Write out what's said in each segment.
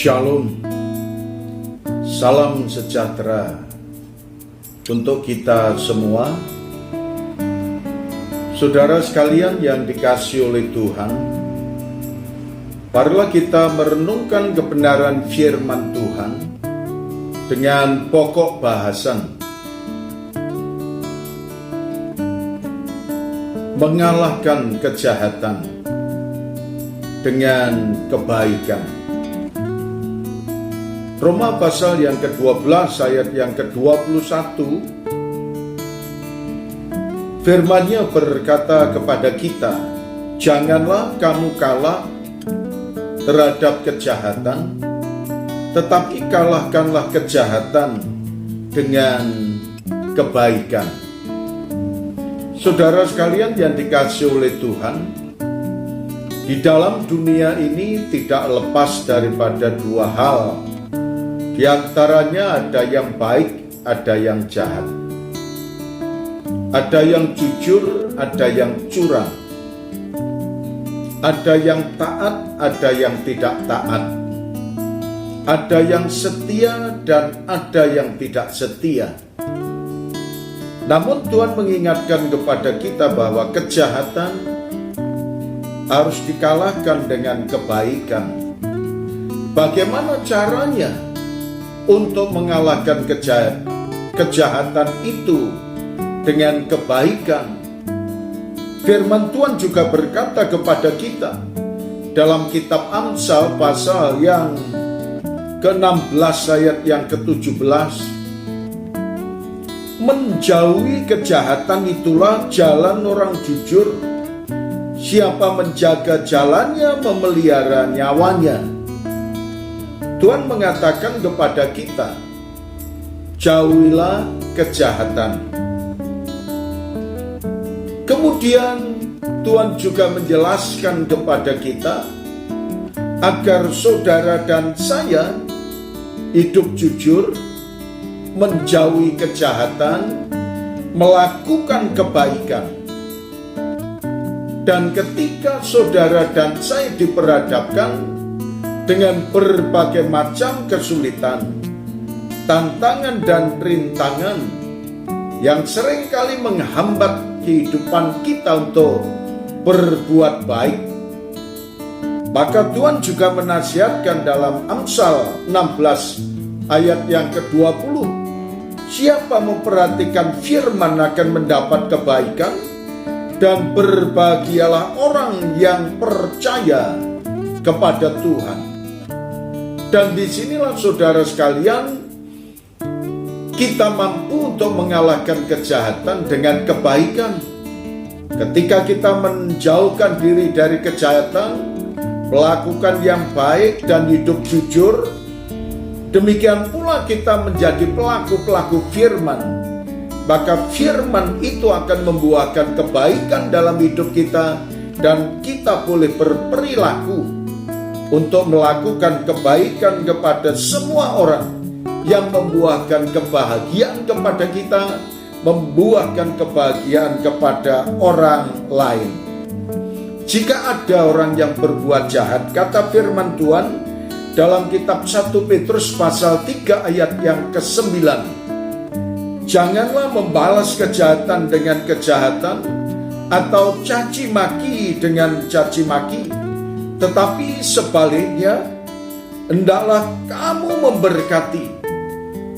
Shalom, salam sejahtera untuk kita semua. Saudara sekalian yang dikasihi oleh Tuhan, marilah kita merenungkan kebenaran firman Tuhan dengan pokok bahasan mengalahkan kejahatan dengan kebaikan. Roma pasal yang ke-12 ayat yang ke-21, firman-Nya berkata kepada kita, janganlah kamu kalah terhadap kejahatan, tetapi kalahkanlah kejahatan dengan kebaikan. Saudara sekalian yang dikasihi oleh Tuhan, di dalam dunia ini tidak lepas daripada dua hal. Di antaranya ada yang baik, ada yang jahat. Ada yang jujur, ada yang curang. Ada yang taat, ada yang tidak taat. Ada yang setia dan ada yang tidak setia. Namun Tuhan mengingatkan kepada kita bahwa kejahatan harus dikalahkan dengan kebaikan. Bagaimana caranya untuk mengalahkan kejahatan itu dengan kebaikan? Firman Tuhan juga berkata kepada kita dalam kitab Amsal pasal yang ke-16 ayat yang ke-17, menjauhi kejahatan itulah jalan orang jujur. Siapa menjaga jalannya memelihara nyawanya. Tuhan mengatakan kepada kita, jauhilah kejahatan. Kemudian Tuhan juga menjelaskan kepada kita agar saudara dan saya hidup jujur, menjauhi kejahatan, melakukan kebaikan. Dan ketika saudara dan saya diperhadapkan dengan berbagai macam kesulitan, tantangan dan rintangan yang seringkali menghambat kehidupan kita untuk berbuat baik, maka Tuhan juga menasihatkan dalam Amsal 16 ayat yang ke-20, siapa memperhatikan firman akan mendapat kebaikan, dan berbahagialah orang yang percaya kepada Tuhan. Dan disinilah saudara sekalian, kita mampu untuk mengalahkan kejahatan dengan kebaikan. Ketika kita menjauhkan diri dari kejahatan, melakukan yang baik dan hidup jujur, demikian pula kita menjadi pelaku-pelaku firman. Maka firman itu akan membuahkan kebaikan dalam hidup kita, dan kita boleh berperilaku untuk melakukan kebaikan kepada semua orang yang membuahkan kebahagiaan kepada kita, membuahkan kebahagiaan kepada orang lain. Jika ada orang yang berbuat jahat, kata firman Tuhan dalam kitab 1 Petrus pasal 3 ayat yang ke-9, janganlah membalas kejahatan dengan kejahatan atau caci maki dengan caci maki, tetapi sebaliknya hendaklah kamu memberkati,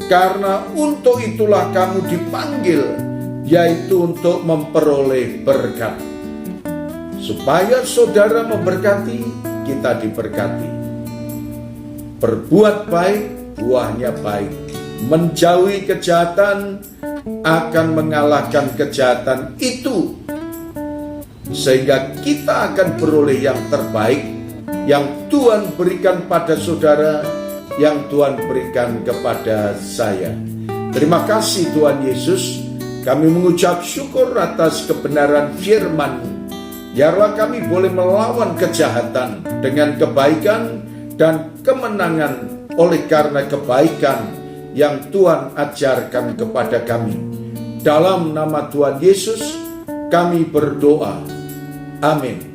karena untuk itulah kamu dipanggil, yaitu untuk memperoleh berkat. Supaya saudara memberkati, kita diberkati. Berbuat baik, buahnya baik. Menjauhi kejahatan akan mengalahkan kejahatan itu, sehingga kita akan beroleh yang terbaik yang Tuhan berikan pada saudara, yang Tuhan berikan kepada saya. Terima kasih Tuhan Yesus. Kami mengucap syukur atas kebenaran firman. Biarlah kami boleh melawan kejahatan dengan kebaikan dan kemenangan oleh karena kebaikan yang Tuhan ajarkan kepada kami. Dalam nama Tuhan Yesus kami berdoa. Amin.